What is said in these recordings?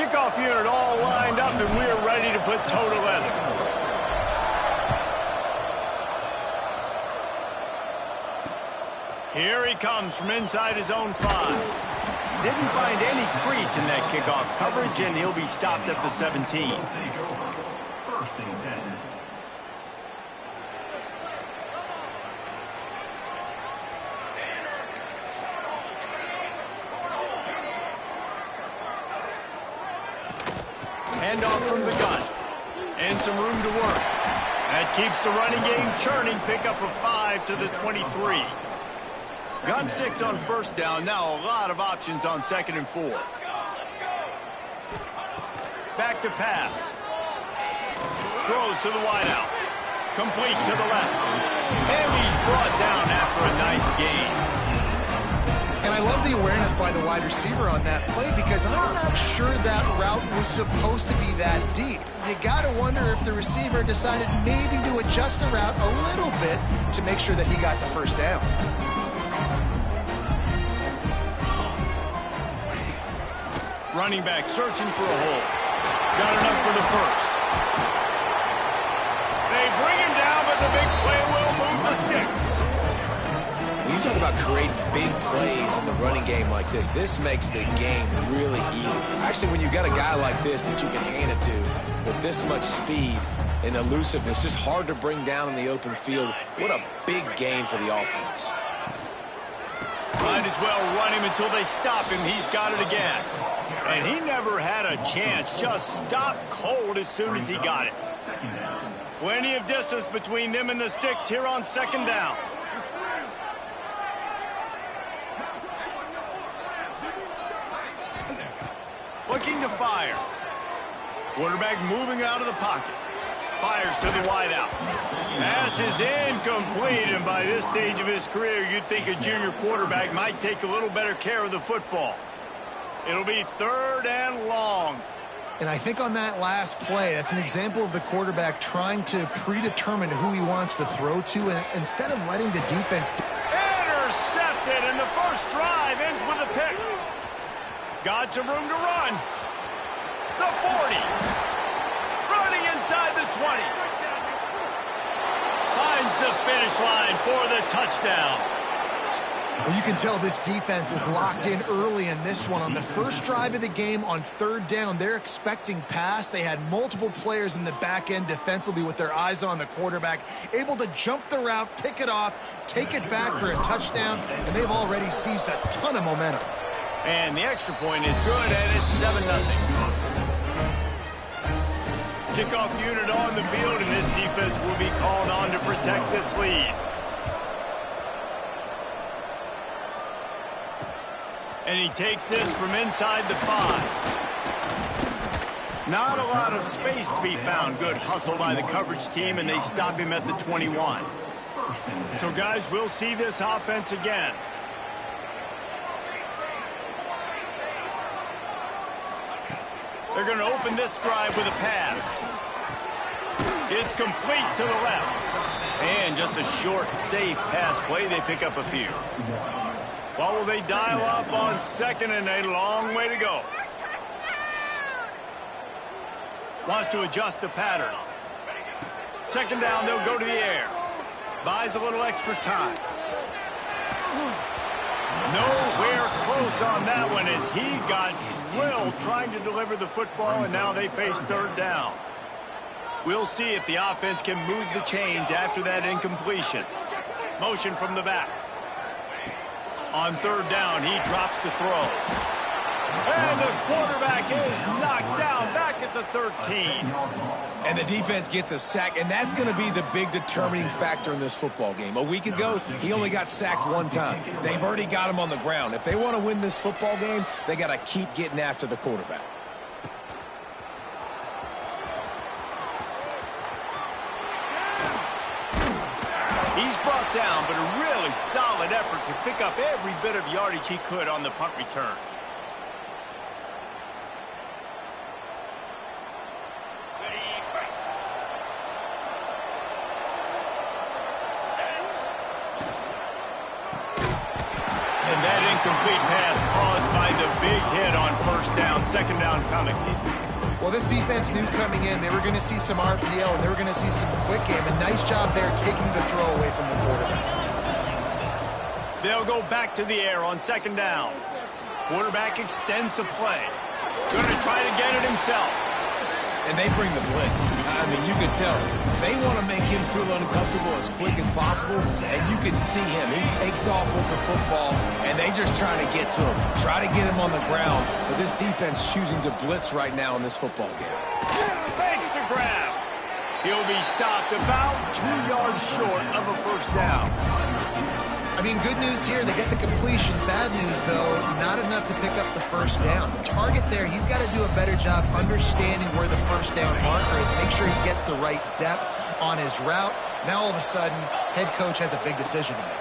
Kickoff unit all lined up, and we're ready to put toe to leather. Here he comes from inside his own 5. Didn't find any crease in that kickoff coverage, and he'll be stopped at the 17. Handoff from the gun. And some room to work. That keeps the running game churning. Pickup of 5 to the 23. Got 6 on first down. Now a lot of options on 2nd and 4. Back to pass. Throws to the wideout. Complete to the left. And he's brought down after a nice gain. And I love the awareness by the wide receiver on that play because I'm not sure that route was supposed to be that deep. You got to wonder if the receiver decided maybe to adjust the route a little bit to make sure that he got the first down. Running back searching for a hole. Got enough for the first. They bring him down, but the big play will move the sticks. When you talk about creating big plays in the running game like this makes the game really easy. Actually, when you got a guy like this that you can hand it to with this much speed and elusiveness, just hard to bring down in the open field. What a big gain for the offense. Might as well run him until they stop him. He's got it again. And he never had a chance. Just stopped cold as soon as he got it. Plenty of distance between them and the sticks here on 2nd down. Looking to fire. Quarterback moving out of the pocket. Fires to the wideout. Pass is incomplete, and by this stage of his career, you'd think a junior quarterback might take a little better care of the football. It'll be 3rd and long. And I think on that last play, that's an example of the quarterback trying to predetermine who he wants to throw to instead of letting the defense... Intercepted, and the first drive ends with a pick. Got some room to run. The 40. Running inside the 20. Finds the finish line for the touchdown. Well, you can tell this defense is locked in early in this one. On the first drive of the game on 3rd down, they're expecting pass. They had multiple players in the back end defensively with their eyes on the quarterback, able to jump the route, pick it off, take it back for a touchdown, and they've already seized a ton of momentum. And the extra point is good, and it's 7-0. Kickoff unit on the field, and this defense will be called on to protect this lead. And he takes this from inside the 5. Not a lot of space to be found. Good hustle by the coverage team, and they stop him at the 21. So, guys, we'll see this offense again. They're going to open this drive with a pass. It's complete to the left. And just a short, safe pass play. They pick up a few. What will they dial up on 2nd and a long way to go? Wants to adjust the pattern. 2nd down, they'll go to the air. Buys a little extra time. Nowhere close on that one as he got drilled trying to deliver the football, and now they face 3rd down. We'll see if the offense can move the chains after that incompletion. Motion from the back. On 3rd down, he drops to throw. And the quarterback is knocked down back at the 13. And the defense gets a sack, and that's going to be the big determining factor in this football game. A week ago, he only got sacked 1 time. They've already got him on the ground. If they want to win this football game, they got to keep getting after the quarterback. He's brought down, but a really solid effort to pick up every bit of yardage he could on the punt return. And that incomplete pass caused by the big hit on first down, second down coming. Well, this defense knew coming in they were going to see some RPO and they were going to see some quick game. A nice job there taking the throw away from the quarterback. They'll go back to the air on second down. Quarterback extends the play. Going to try to get it himself. And they bring the blitz. I mean, you can tell they want to make him feel uncomfortable as quick as possible, and you can see him. He takes off with the football, and they just try to get to him, try to get him on the ground. But this defense choosing to blitz right now in this football game. Fakes the grab. He'll be stopped about 2 yards short of a first down. I mean, good news here, they get the completion. Bad news, though, not enough to pick up the first down. The target there, he's got to do a better job understanding where the first down marker is, make sure he gets the right depth on his route. Now, all of a sudden, head coach has a big decision to make.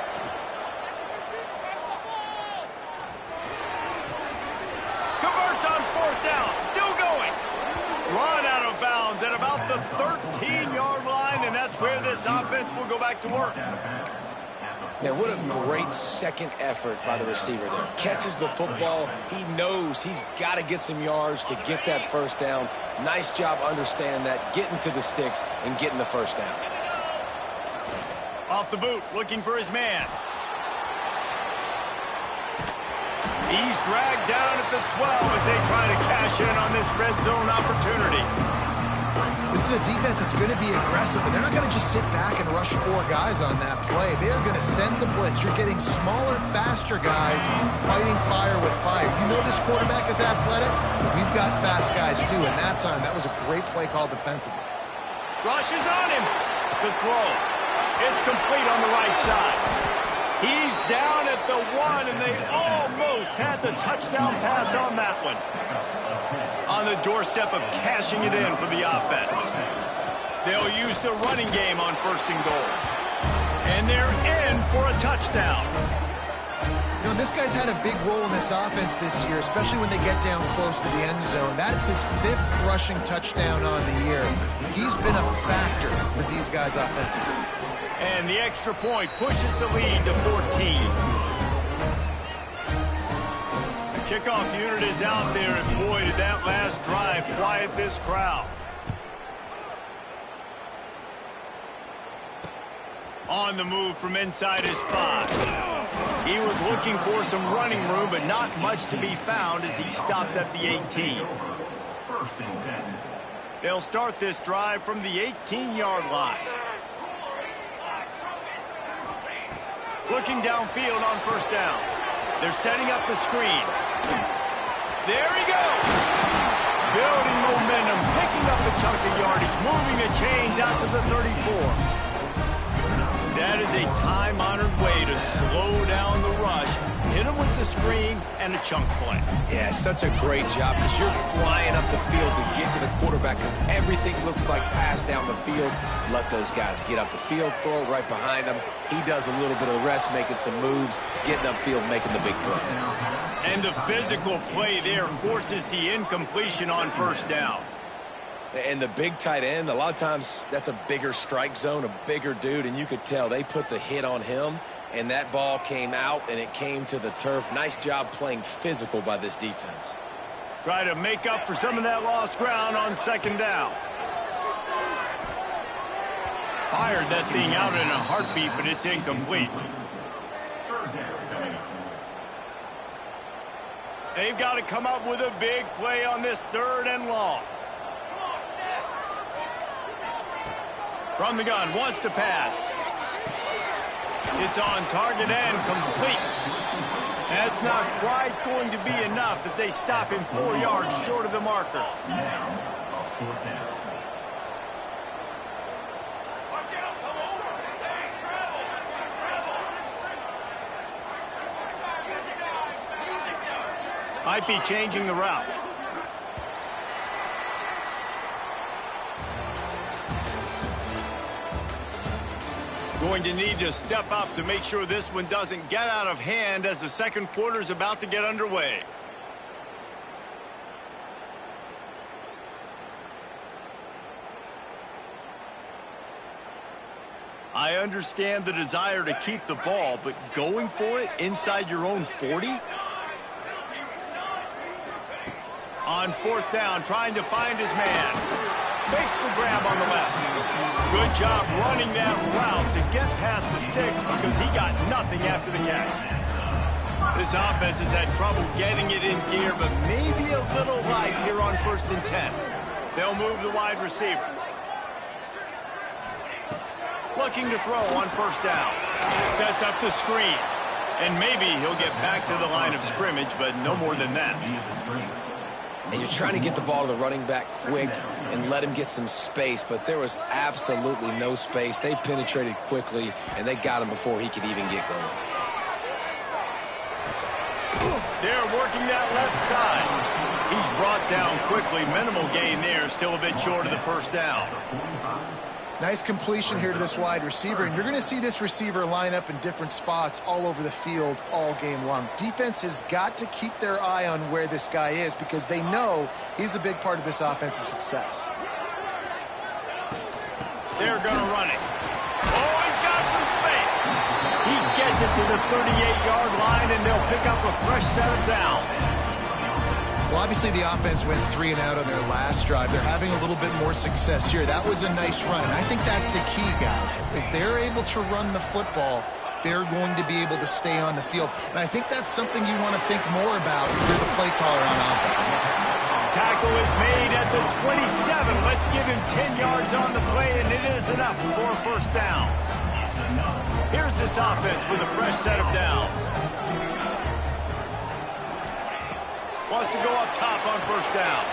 Converts on fourth down, still going. Run out of bounds at about the 13-yard line, and that's where this offense will go back to work. Now, what a great second effort by the receiver there. Catches the football. He knows he's got to get some yards to get that first down. Nice job understanding that, getting to the sticks and getting the first down. Off the boot, looking for his man. He's dragged down at the 12 as they try to cash in on this red zone opportunity. This is a defense that's going to be aggressive, and they're not going to just sit back and rush 4 guys on that play. They are going to send the blitz. You're getting smaller, faster guys fighting fire with fire. You know this quarterback is athletic, but we've got fast guys too, and that time that was a great play call defensively. Rushes on him. The throw. It's complete on the right side. He's down at the 1, and they almost had the touchdown pass on that one. On the doorstep of cashing it in for the offense. They'll use the running game on first and goal. And they're in for a touchdown. You know, this guy's had a big role in this offense this year, especially when they get down close to the end zone. That's his 5th rushing touchdown on the year. He's been a factor for these guys offensively. And the extra point pushes the lead to 14. Kickoff unit is out there, and boy, did that last drive quiet this crowd. On the move from inside his 5. He was looking for some running room, but not much to be found as he stopped at the 18. They'll start this drive from the 18-yard line. Looking downfield on first down. They're setting up the screen. There he goes. Building momentum, picking up a chunk of yardage, moving the chains out to the 34. That is a time-honored way to slow down the rush, hit him with the screen, and a chunk play. Yeah, such a great job because you're flying up the field to get to the quarterback because everything looks like pass down the field. Let those guys get up the field, throw it right behind him. He does a little bit of the rest, making some moves, getting upfield, making the big play. And the physical play there forces the incompletion on first down. And the big tight end, a lot of times that's a bigger strike zone, a bigger dude, and you could tell they put the hit on him, and that ball came out, and it came to the turf. Nice job playing physical by this defense. Try to make up for some of that lost ground on second down. Fired that thing out in a heartbeat, but it's incomplete. They've got to come up with a big play on this 3rd and long. From the gun, wants to pass. It's on target and complete. That's not quite going to be enough as they stop him 4 yards short of the marker. Might be changing the route. Going to need to step up to make sure this one doesn't get out of hand as the second quarter is about to get underway. I understand the desire to keep the ball, but going for it inside your own 40? On fourth down, trying to find his man. Makes the grab on the left. Good job running that route to get past the sticks because he got nothing after the catch. This offense has had trouble getting it in gear, but maybe a little light here on 1st and 10. They'll move the wide receiver. Looking to throw on 1st down. Sets up the screen. And maybe he'll get back to the line of scrimmage, but no more than that. And you're trying to get the ball to the running back quick and let him get some space, but there was absolutely no space. They penetrated quickly, and they got him before he could even get going. They're working that left side. He's brought down quickly. Minimal gain there. Still a bit short of the 1st down. Nice completion here to this wide receiver, and you're going to see this receiver line up in different spots all over the field all game long. Defense has got to keep their eye on where this guy is because they know he's a big part of this offense's success. They're going to run it. Oh, he's got some space. He gets it to the 38-yard line, and they'll pick up a fresh set of downs. Well, obviously the offense went 3 and out on their last drive. They're having a little bit more success here. That was a nice run, and I think that's the key, guys. If they're able to run the football, they're going to be able to stay on the field. And I think that's something you want to think more about if you're the play caller on offense. Tackle is made at the 27. Let's give him 10 yards on the play, and it is enough for a 1st down. Here's this offense with a fresh set of downs. Wants to go up top on 1st down.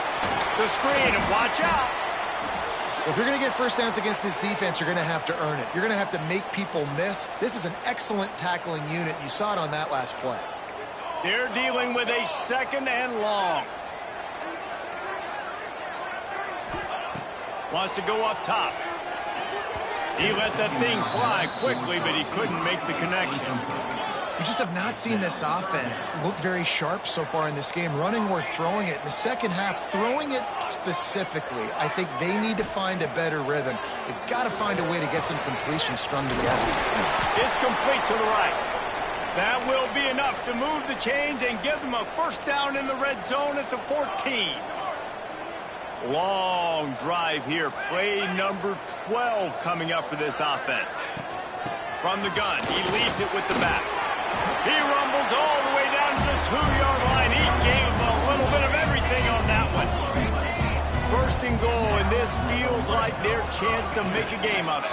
The screen, and watch out. Well, if you're going to get 1st downs against this defense, you're going to have to earn it. You're going to have to make people miss. This is an excellent tackling unit. You saw it on that last play. They're dealing with a 2nd and long. Wants to go up top. He let that thing fly quickly, but he couldn't make the connection. We just have not seen this offense look very sharp so far in this game, running or throwing it. In the second half, throwing it specifically, I think they need to find a better rhythm. They've got to find a way to get some completion strung together. It's complete to the right. That will be enough to move the chains and give them a 1st down in the red zone at the 14. Long drive here. Play number 12 coming up for this offense. From the gun, he leaves it with the back. He rumbles all the way down to the 2-yard line. He gave a little bit of everything on that one. 1st and goal, and this feels like their chance to make a game of it.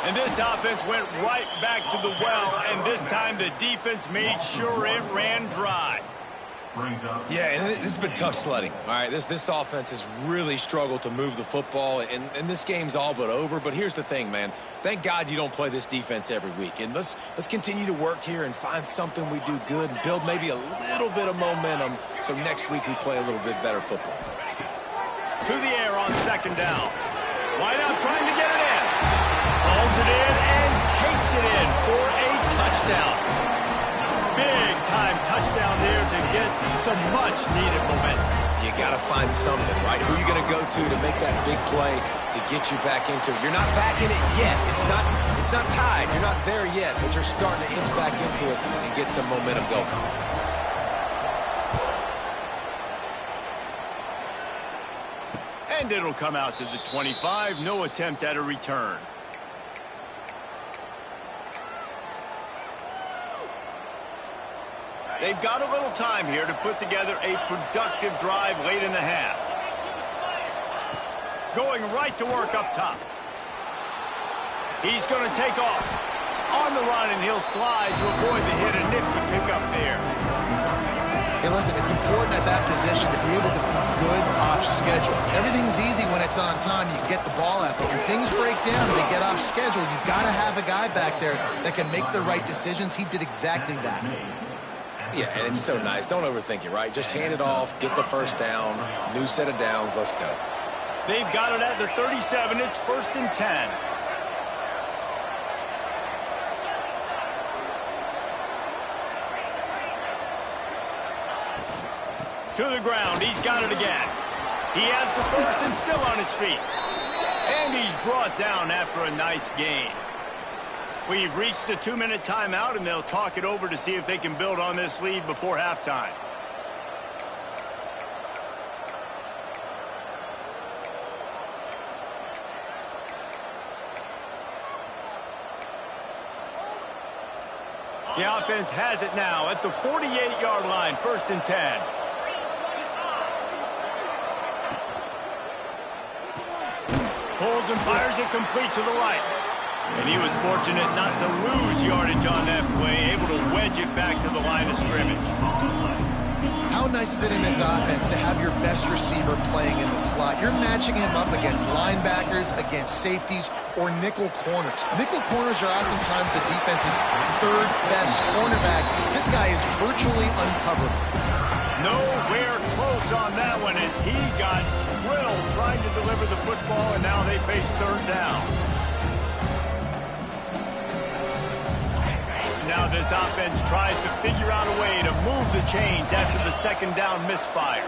And this offense went right back to the well, and this time the defense made sure it ran dry. Yeah, and this has been tough sledding. All right, this offense has really struggled to move the football, and this game's all but over. But here's the thing, man. Thank God you don't play this defense every week. And let's continue to work here and find something we do good and build maybe a little bit of momentum so next week we play a little bit better football. To the air on 2nd down. Wideout trying to get it in. Hauls it in and takes it in for a touchdown. Big-time touchdown there to get some much-needed momentum. You got to find something, right? Who are you going to go to make that big play to get you back into it? You're not back in it yet. It's not tied. You're not there yet, but you're starting to inch back into it and get some momentum going. And it'll come out to the 25. No attempt at a return. They've got a little time here to put together a productive drive late in the half. Going right to work up top. He's going to take off. On the run, and he'll slide to avoid the hit. A nifty pickup there. Hey, listen, it's important at that position to be able to be good off schedule. Everything's easy when it's on time. You get the ball out. But when things break down and they get off schedule, you've got to have a guy back there that can make the right decisions. He did exactly that. Yeah, and it's so nice. Don't overthink it, right? Just hand it off, get the 1st down, new set of downs, let's go. They've got it at the 37. It's 1st and 10. To the ground. He's got it again. He has the 1st and still on his feet. And he's brought down after a nice gain. We've reached the 2-minute timeout, and they'll talk it over to see if they can build on this lead before halftime. The offense has it now at the 48-yard line, 1st and 10. Pulls and fires it complete to the right. And he was fortunate not to lose yardage on that play, able to wedge it back to the line of scrimmage. How nice is it in this offense to have your best receiver playing in the slot? You're matching him up against linebackers, against safeties, or nickel corners. Nickel corners are oftentimes the defense's third best cornerback. This guy is virtually uncoverable. Nowhere close on that one as he got drilled trying to deliver the football, and now they face 3rd down. Now this offense tries to figure out a way to move the chains after the 2nd down misfire.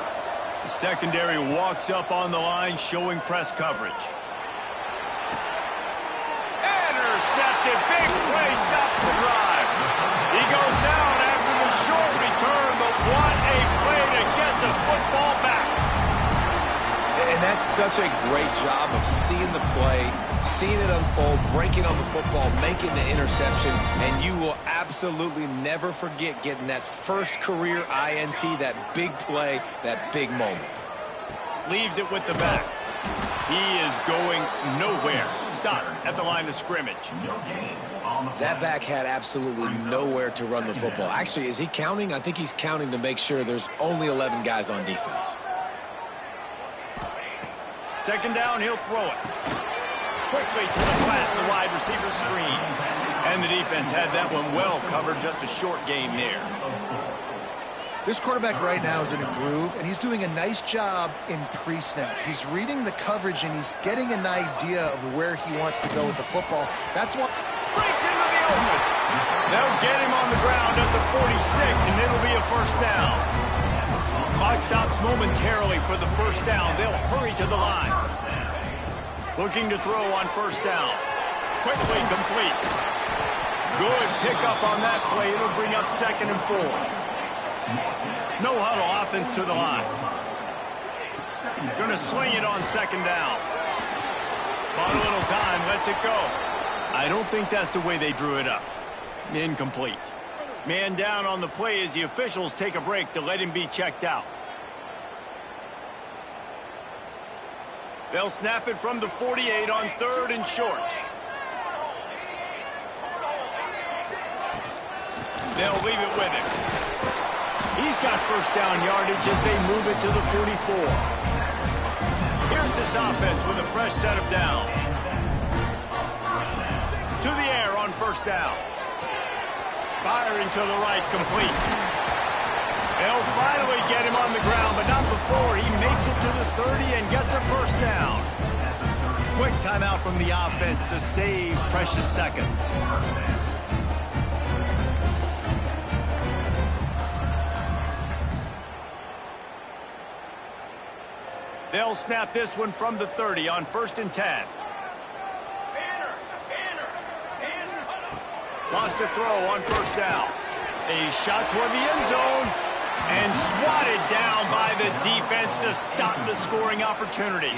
The secondary walks up on the line, showing press coverage. Intercepted. Big play stops the drive. He goes down after the short return, but what a play to get the football back. And that's such a great job of seeing the play, seeing it unfold, breaking on the football, making the interception, and you will absolutely never forget getting that first career INT, that big play, that big moment. Leaves it with the back. He is going nowhere. Stop at the line of scrimmage. That back had absolutely nowhere to run the football. Actually, is he counting? I think he's counting to make sure there's only 11 guys on defense. 2nd down, he'll throw it. Quickly to the flat, the wide receiver screen. And the defense had that one well covered, just a short game there. This quarterback right now is in a groove, and he's doing a nice job in pre-snap. He's reading the coverage, and he's getting an idea of where he wants to go with the football. That's what breaks into the open. They'll get him on the ground at the 46, and it'll be a 1st down. Clock stops momentarily for the 1st down. They'll hurry to the line. Looking to throw on 1st down. Quickly complete. Good pickup on that play. It'll bring up 2nd and 4. No huddle offense to the line. Going to swing it on 2nd down. On a little time, lets it go. I don't think that's the way they drew it up. Incomplete. Man down on the play as the officials take a break to let him be checked out. They'll snap it from the 48 on 3rd and short. They'll leave it with him. He's got 1st down yardage as they move it to the 44. Here's this offense with a fresh set of downs. To the air on 1st down. Firing to the right, complete. They'll finally get him on the ground, but not before he makes it to the 30 and gets a 1st down. Quick timeout from the offense to save precious seconds. They'll snap this one from the 30 on 1st and 10. Lost a throw on 1st down. A shot toward the end zone and swatted down by the defense to stop the scoring opportunity.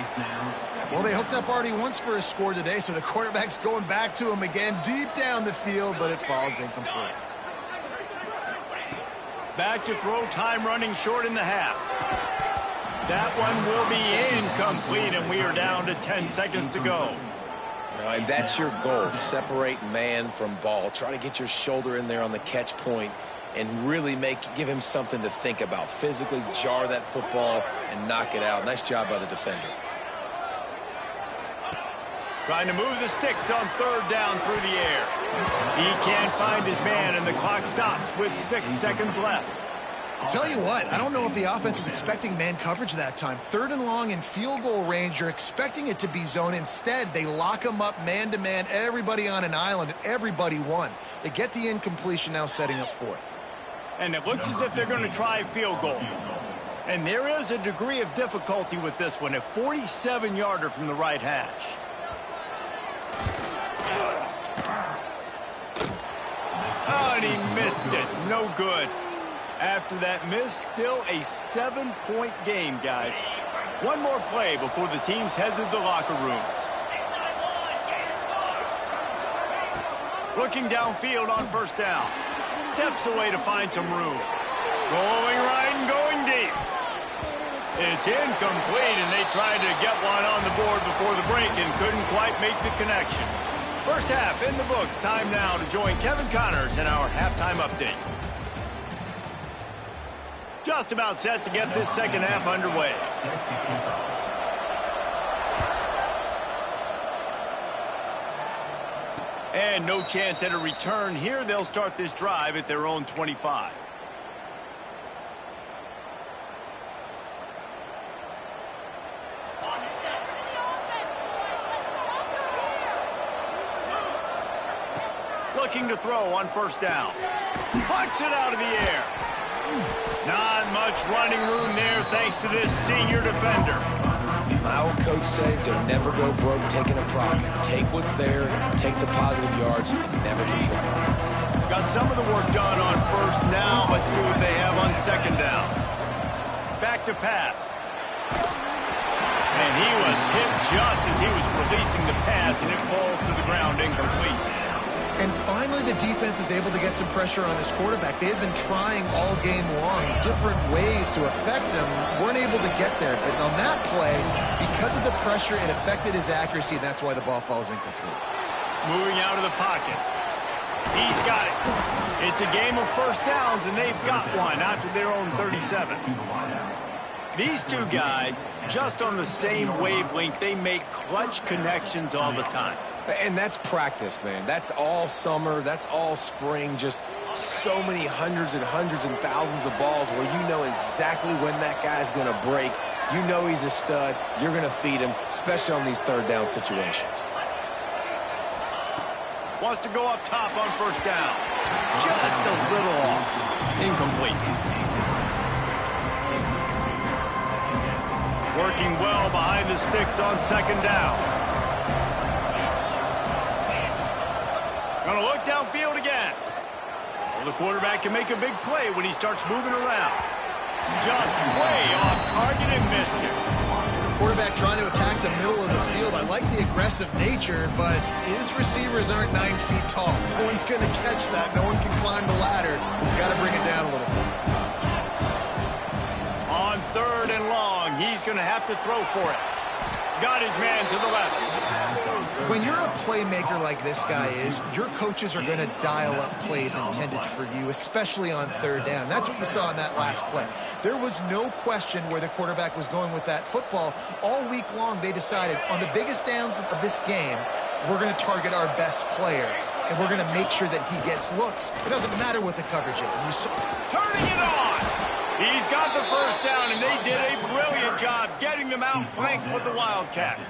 Well, they hooked up already once for a score today, so the quarterback's going back to him again deep down the field, but it falls incomplete. Back to throw, time running short in the half. That one will be incomplete, and we are down to 10 seconds to go. And that's your goal. Separate man from ball. Try to get your shoulder in there on the catch point and really give him something to think about. Physically jar that football and knock it out. Nice job by the defender. Trying to move the sticks on 3rd down through the air. He can't find his man, and the clock stops with 6 seconds left. I'll tell you what, I don't know if the offense was expecting man coverage that time. 3rd and long in field goal range, you're expecting it to be zone. Instead, they lock them up man-to-man, everybody on an island, and everybody won. They get the incompletion, now setting up 4th. And it looks as if they're going to try a field goal. And there is a degree of difficulty with this one, a 47-yarder from the right hash. Oh, and he missed it. No good. After that miss, still a 7-point game, guys. One more play before the teams head to the locker rooms. Looking downfield on 1st down. steps away to find some room. Going right and going deep. It's incomplete, and they tried to get one on the board before the break and couldn't quite make the connection. First half in the books. Time now to join Kevin Connors in our halftime update. Just about set to get this second half underway. And no chance at a return here. They'll start this drive at their own 25. Looking to throw on first down. Pucks it out of the air. Not much running room there thanks to this senior defender. My old coach said you'll never go broke taking a profit. Take what's there, take the positive yards, and never complain. Got some of the work done on first down. Let's see what they have on second down. Back to pass. And he was hit just as he was releasing the pass, and it falls to the ground incomplete. And finally, the defense is able to get some pressure on this quarterback. They had been trying all game long, different ways to affect him, weren't able to get there. But on that play, because of the pressure, it affected his accuracy, and that's why the ball falls incomplete. Moving out of the pocket. He's got it. It's a game of first downs, and they've got one out to their own 37. These two guys, just on the same wavelength, they make clutch connections all the time. And that's practice, man. That's all summer. That's all spring. Just so many hundreds and thousands of balls where you know exactly when that guy's going to break. You know he's a stud. You're going to feed him, especially on these third down situations. Wants to go up top on first down. Just a little off. Incomplete. Working well behind the sticks on second down. Gonna look downfield again. Well, the quarterback can make a big play when he starts moving around. Just way off target and missed it. Quarterback trying to attack the middle of the field. I like the aggressive nature, but his receivers aren't 9 feet tall. No one's going to catch that. No one can climb the ladder. You've got to bring it down a little bit. On third and long, he's going to have to throw for it. Got his man to the left. When you're a playmaker like this guy is, your coaches are going to dial up plays intended for you, especially on third down. That's what you saw in that last play. There was no question where the quarterback was going with that football. All week long, they decided on the biggest downs of this game, we're going to target our best player, and we're going to make sure that he gets looks. It doesn't matter what the coverage is. And you saw turning it on. He's got the first down, and they did a brilliant job getting them out flanked with the Wildcat.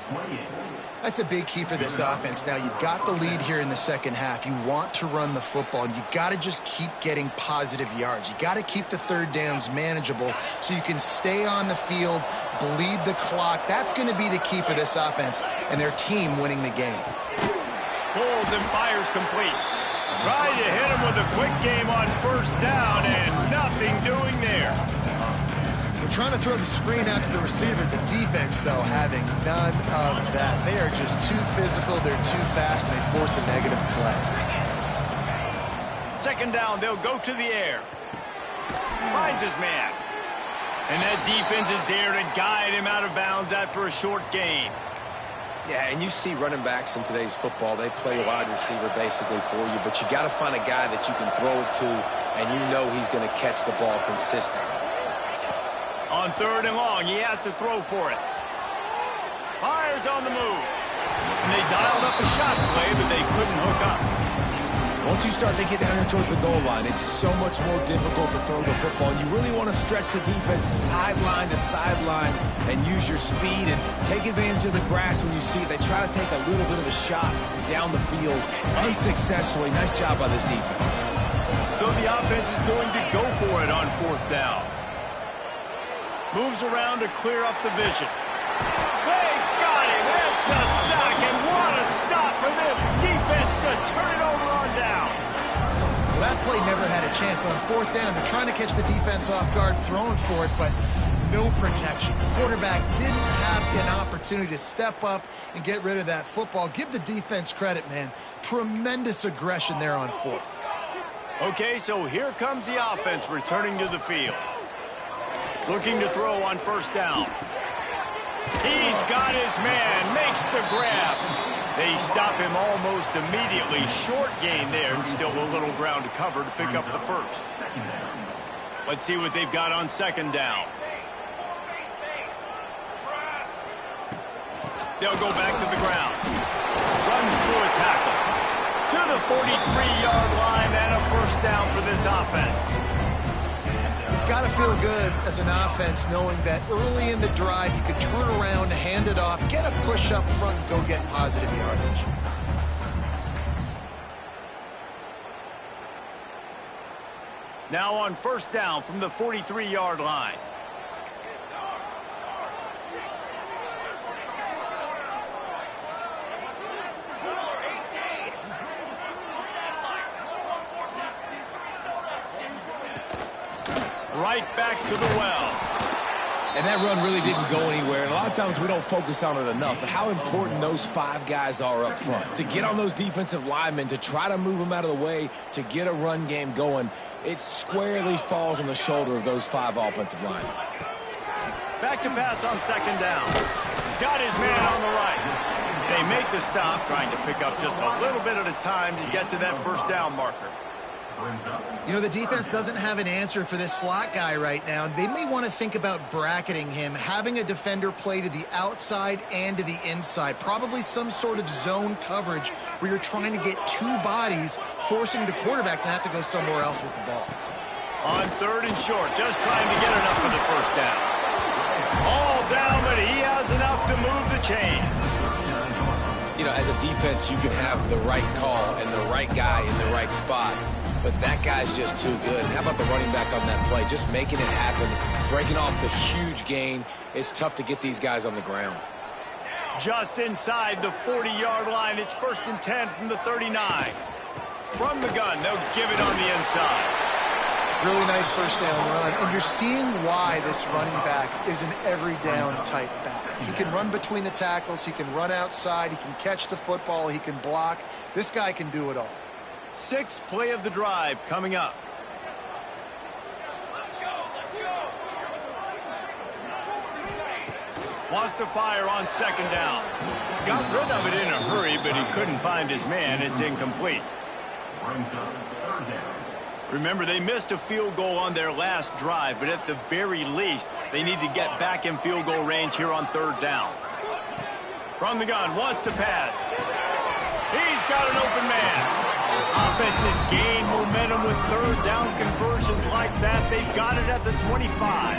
That's a big key for this offense. Now, you've got the lead here in the second half. You want to run the football, and you got to just keep getting positive yards. You got to keep the third downs manageable so you can stay on the field, bleed the clock. That's going to be the key for this offense and their team winning the game. Pulls and fires complete. Trying to hit him with a quick game on first down, and nothing doing there. They're trying to throw the screen out to the receiver. The defense, though, having none of that. They are just too physical. They're too fast, and they force a negative play. Second down, they'll go to the air. Finds his man. And that defense is there to guide him out of bounds after a short gain. Yeah, and you see running backs in today's football, they play wide receiver basically for you, but you got to find a guy that you can throw it to, and you know he's going to catch the ball consistently. On third and long, he has to throw for it. Fires on the move. And they dialed up a shot play, but they couldn't hook up. Once you start to get down here towards the goal line, it's so much more difficult to throw the football. You really want to stretch the defense sideline to sideline and use your speed and take advantage of the grass when you see it. They try to take a little bit of a shot down the field unsuccessfully. Nice job by this defense. So the offense is going to go for it on fourth down. Moves around to clear up the vision. They got him. It's a sack, and what a stop for this defense to turn it over on down. Well, that play never had a chance. On fourth down, they're trying to catch the defense off guard, throwing for it, but no protection. Quarterback didn't have an opportunity to step up and get rid of that football. Give the defense credit, man. Tremendous aggression there on fourth. Okay, so here comes the offense returning to the field. Looking to throw on first down. He's got his man, makes the grab. They stop him almost immediately. Short gain there, and still a little ground to cover to pick up the first. Let's see what they've got on second down. They'll go back to the ground. Runs through a tackle. To the 43-yard line, and a first down for this offense. It's got to feel good as an offense knowing that early in the drive you could turn around, hand it off, get a push up front, and go get positive yardage. Now on first down from the 43-yard line. Right back to the well. And that run really didn't go anywhere. And a lot of times we don't focus on it enough. But how important those 5 guys are up front. To get on those defensive linemen, to try to move them out of the way, to get a run game going, it squarely falls on the shoulder of those 5 offensive linemen. Back to pass on second down. Got his man on the right. They make the stop, trying to pick up just a little bit at a time to get to that first down marker. You know, the defense doesn't have an answer for this slot guy right now. They may want to think about bracketing him, having a defender play to the outside and to the inside. Probably some sort of zone coverage where you're trying to get 2 bodies, forcing the quarterback to have to go somewhere else with the ball. On third and short, just trying to get enough for the first down. All down, but he has enough to move the chains. You know, as a defense, you can have the right call and the right guy in the right spot. But that guy's just too good. And how about the running back on that play? Just making it happen, breaking off the huge gain. It's tough to get these guys on the ground. Just inside the 40-yard line. It's first and 10 from the 39. From the gun, they'll give it on the inside. Really nice first down run. And you're seeing why this running back is an every down type back. He can run between the tackles. He can run outside. He can catch the football. He can block. This guy can do it all. 6th play of the drive coming up. Let's go. Wants to fire on second down. Got rid of it in a hurry, but he couldn't find his man. It's incomplete. Remember, they missed a field goal on their last drive, but at the very least, they need to get back in field goal range here on third down. From the gun, wants to pass. He's got an open man. Offenses gain momentum with third down conversions like that. They've got it at the 25.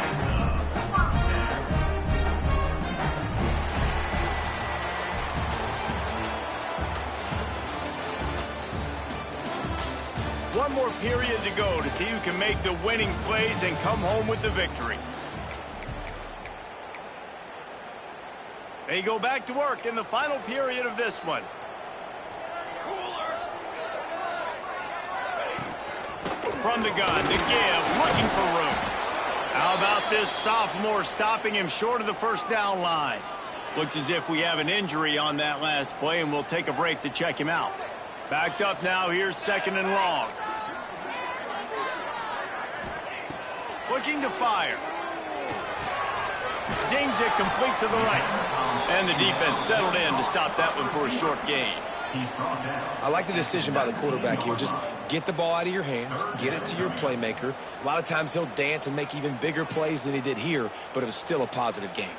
One more period to go to see who can make the winning plays and come home with the victory. They go back to work in the final period of this one. From the gun to give, looking for room. How about this sophomore stopping him short of the first down line? Looks as if we have an injury on that last play, and we'll take a break to check him out. Backed up now, here's second and long. Looking to fire. Zings it complete to the right. And the defense settled in to stop that one for a short gain. I like the decision by the quarterback here. Just get the ball out of your hands, get it to your playmaker. A lot of times he'll dance and make even bigger plays than he did here, but it was still a positive game.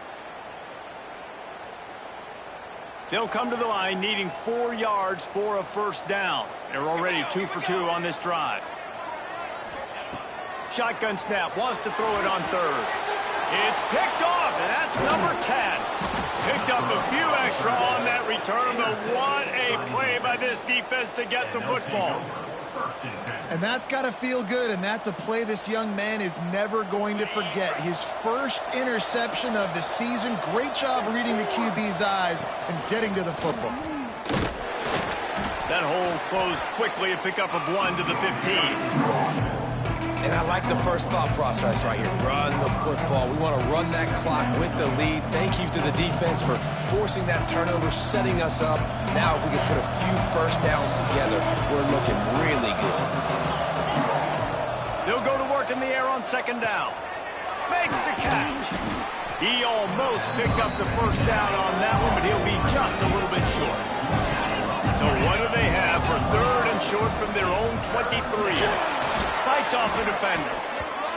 They'll come to the line needing 4 yards for a first down. They're already 2 for 2 on this drive. Shotgun snap, wants to throw it on third. It's picked off, and that's number 10. Picked up a few extra on that return, but what a play by this defense to get the football. And that's got to feel good, and that's a play this young man is never going to forget. His first interception of the season. Great job reading the QB's eyes and getting to the football. That hole closed quickly, a pickup of 1 to the 15. And I like the first thought process right here. Run the football. We want to run that clock with the lead. Thank you to the defense for forcing that turnover, setting us up. Now if we can put a few first downs together, we're looking really good. They'll go to work in the air on second down. Makes the catch. He almost picked up the first down on that one, but he'll be just a little bit short. So what do they have for third and short from their own 23? Fights off the defender.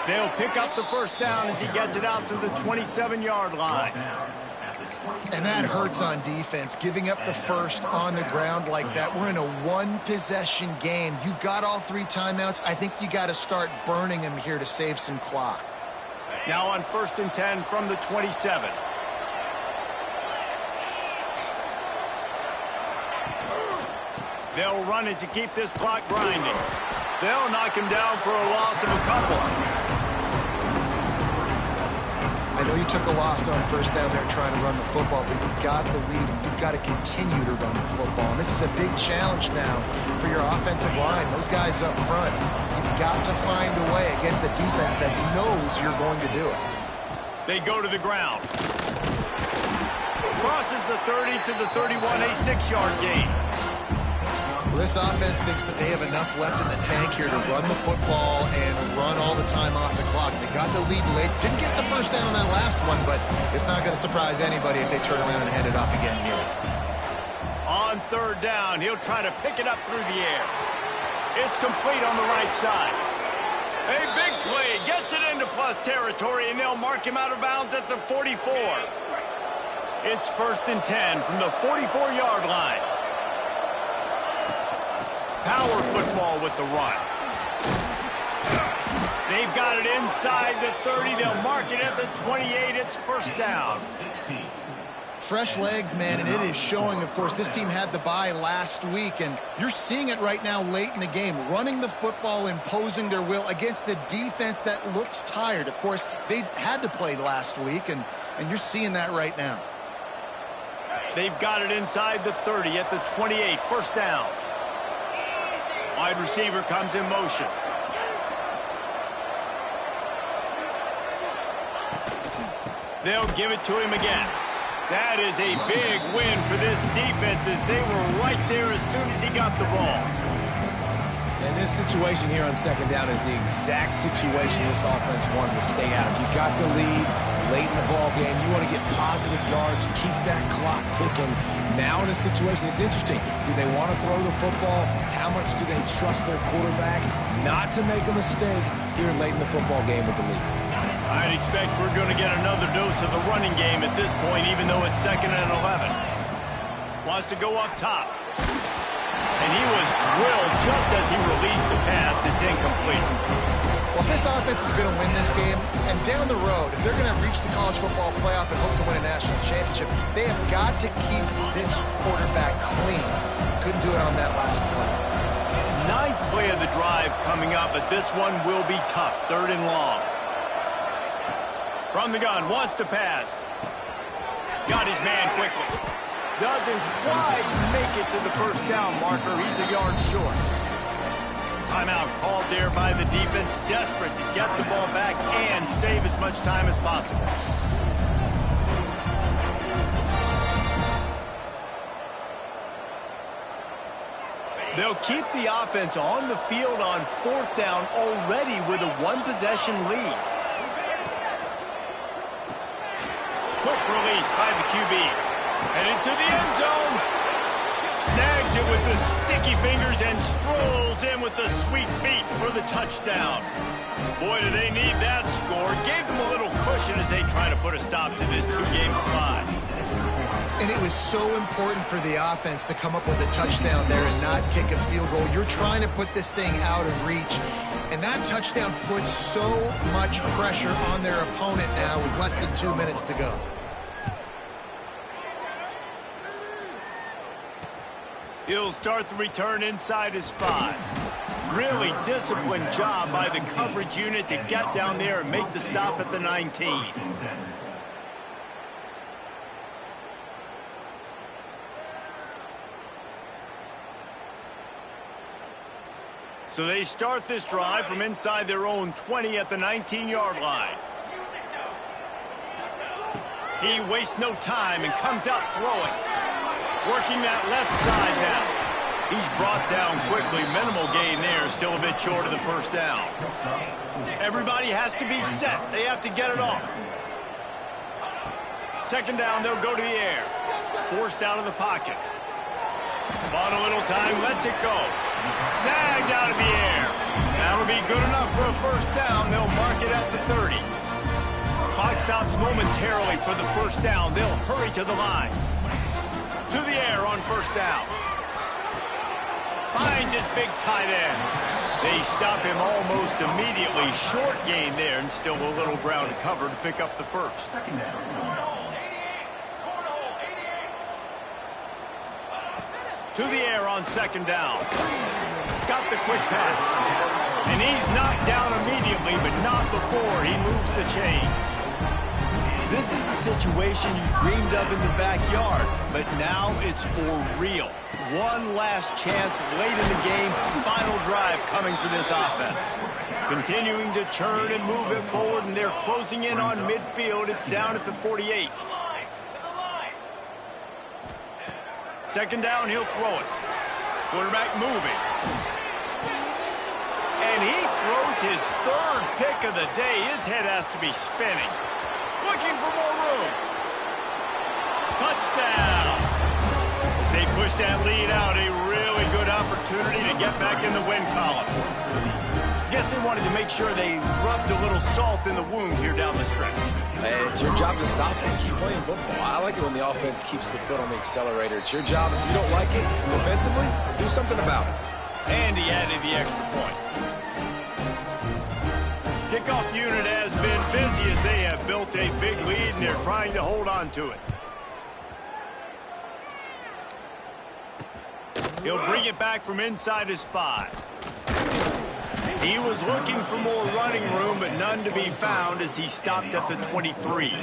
They'll pick up the first down as he gets it out to the 27-yard line. And that hurts on defense, giving up the first on the ground like that. We're in a one-possession game. You've got all 3 timeouts. I think you got to start burning them here to save some clock. Now on 1st and 10 from the 27. They'll run it to keep this clock grinding. They'll knock him down for a loss of a couple. I know you took a loss on first down there trying to run the football, but you've got the lead, and you've got to continue to run the football. And this is a big challenge now for your offensive line. Those guys up front, you've got to find a way against the defense that knows you're going to do it. They go to the ground. Crosses the 30 to the 31, a 6-yard gain. Well, this offense thinks that they have enough left in the tank here to run the football and run all the time off the clock. They got the lead late. Didn't get the first down on that last one, but it's not going to surprise anybody if they turn around and hand it off again here. On 3rd down, he'll try to pick it up through the air. It's complete on the right side. A big play gets it into plus territory, and they'll mark him out of bounds at the 44. It's 1st and 10 from the 44-yard line. Power football with the run. They've got it inside the 30. They'll mark it at the 28. It's 1st down. Fresh legs, man, and it is showing. Of course, this team had the bye last week, and you're seeing it right now late in the game. Running the football, imposing their will against the defense that looks tired. Of course, they had to play last week, and you're seeing that right now. They've got it inside the 30 at the 28. 1st down. Wide receiver comes in motion. They'll give it to him again. That is a big win for this defense as they were right there as soon as he got the ball. And this situation here on 2nd down is the exact situation this offense wanted to stay out of. You got the lead late in the ball game. You want to get positive yards, keep that clock ticking. Now in a situation, it's interesting. Do they want to throw the football? How much do they trust their quarterback not to make a mistake here late in the football game with the lead? I'd expect we're going to get another dose of the running game at this point, even though it's 2nd and 11. Wants to go up top. And he was drilled just as he released the pass. It's incomplete. Well, if this offense is going to win this game, and down the road, if they're going to reach the college football playoff and hope to win a national championship, they have got to keep this quarterback clean. Couldn't do it on that last play. 9th play of the drive coming up, but this one will be tough. 3rd and long. From the gun, wants to pass. Got his man quickly. Doesn't quite make it to the 1st down marker. He's a yard short. Timeout called there by the defense, desperate to get the ball back and save as much time as possible. They'll keep the offense on the field on 4th down already with a 1-possession lead. Quick release by the QB. And into the end zone. Snags it with the sticky fingers and strolls in with the sweet feet for the touchdown. Boy, do they need that score. Gave them a little cushion as they try to put a stop to this 2-game slide. And it was so important for the offense to come up with a touchdown there and not kick a field goal. You're trying to put this thing out of reach. And that touchdown puts so much pressure on their opponent now with less than 2 minutes to go. He'll start the return inside his 5. Really disciplined job by the coverage unit to get down there and make the stop at the 19. So they start this drive from inside their own 20 at the 19-yard line. He wastes no time and comes out throwing. Working that left side now. He's brought down quickly. Minimal gain there. Still a bit short of the first down. Everybody has to be set. They have to get it off. Second down, they'll go to the air. Forced out of the pocket. Bought a little time, lets it go. Snagged out of the air. That'll be good enough for a first down. They'll mark it at the 30. Clock stops momentarily for the first down. They'll hurry to the line. To the air on first down. Finds his big tight end. They stop him almost immediately. Short gain there, and still a little ground to cover to pick up the first. To the air on second down. Got the quick pass. And he's knocked down immediately, but not before he moves the chains. This is a situation you dreamed of in the backyard, but now it's for real. One last chance late in the game. Final drive coming for this offense. Continuing to turn and move it forward, and they're closing in on midfield. It's down at the 48. Second down, he'll throw it. Quarterback moving. And he throws his third pick of the day. His head has to be spinning. Looking for more room. Touchdown. As they push that lead out, a really good opportunity to get back in the win column. Guess they wanted to make sure they rubbed a little salt in the wound here down the stretch. And it's your job to stop it and keep playing football. I like it when the offense keeps the foot on the accelerator. It's your job. If you don't like it defensively, do something about it. And he added the extra point. Kickoff unit has been busy as they have built a big lead, and they're trying to hold on to it. He'll bring it back from inside his 5. He was looking for more running room, but none to be found as he stopped at the 23.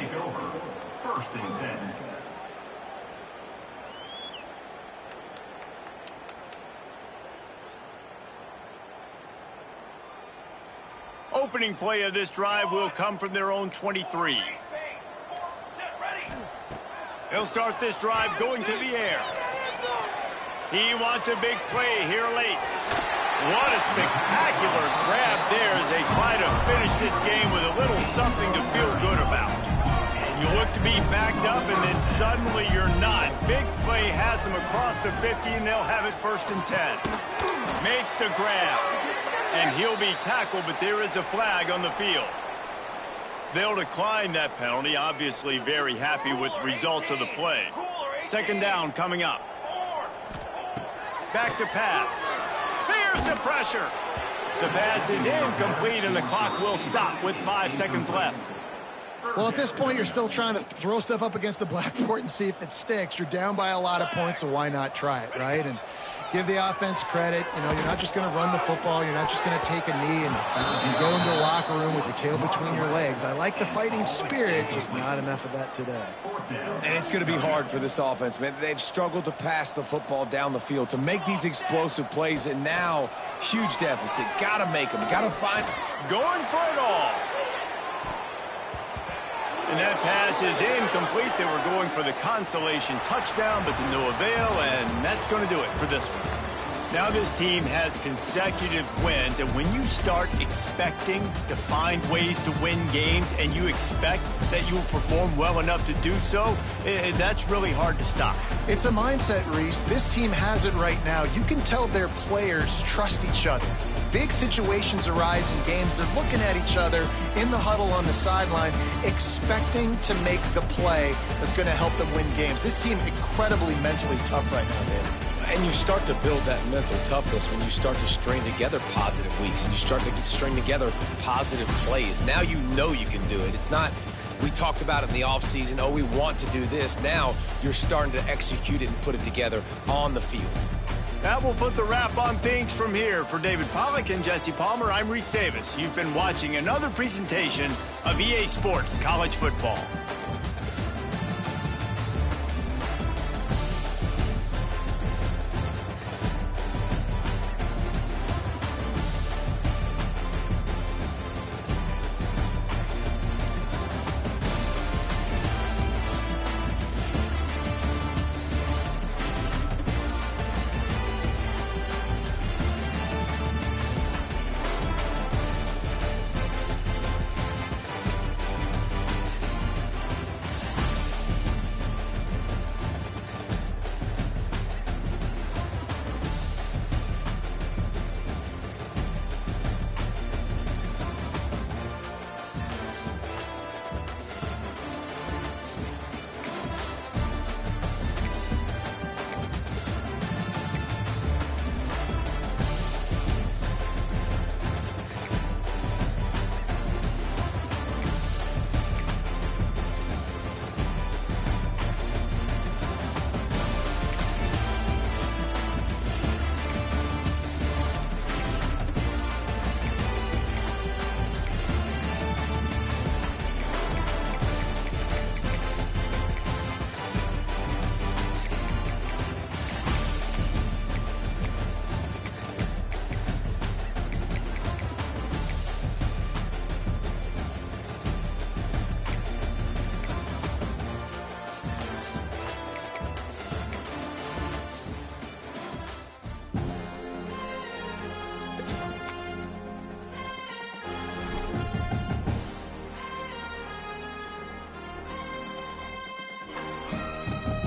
Opening play of this drive will come from their own 23. He'll start this drive going to the air. He wants a big play here late. What a spectacular grab there as they try to finish this game with a little something to feel good about. You look to be backed up, and then suddenly you're not. Big play has them across the 50, and they'll have it first and 10. Makes the grab, and he'll be tackled, but there is a flag on the field. They'll decline that penalty, obviously very happy with the results of the play. Second down coming up. Back to pass. There's the pressure. The pass is incomplete, and the clock will stop with 5 seconds left. Well, at this point, you're still trying to throw stuff up against the blackboard and see if it sticks. You're down by a lot of points, so why not try it, right? And give the offense credit. You know, you're not just going to run the football. You're not just going to take a knee and go into the locker room with your tail between your legs. I like the fighting spirit, just not enough of that today. And it's going to be hard for this offense, man. They've struggled to pass the football down the field, to make these explosive plays, and now huge deficit. Got to make them. Got to find them. Going for it all. And that pass is incomplete. They were going for the consolation touchdown, but to no avail, and that's going to do it for this one. Now this team has consecutive wins, and when you start expecting to find ways to win games and you expect that you will perform well enough to do so, that's really hard to stop. It's a mindset, Reese. This team has it right now. You can tell their players trust each other. Big situations arise in games. They're looking at each other in the huddle on the sideline, expecting to make the play that's going to help them win games. This team incredibly mentally tough right now, David. And you start to build that mental toughness when you start to string together positive weeks and you start to string together positive plays. Now you know you can do it. It's not, we talked about it in the offseason, oh, we want to do this. Now you're starting to execute it and put it together on the field. That will put the wrap on things from here. For David Pollack and Jesse Palmer, I'm Reese Davis. You've been watching another presentation of EA Sports College Football.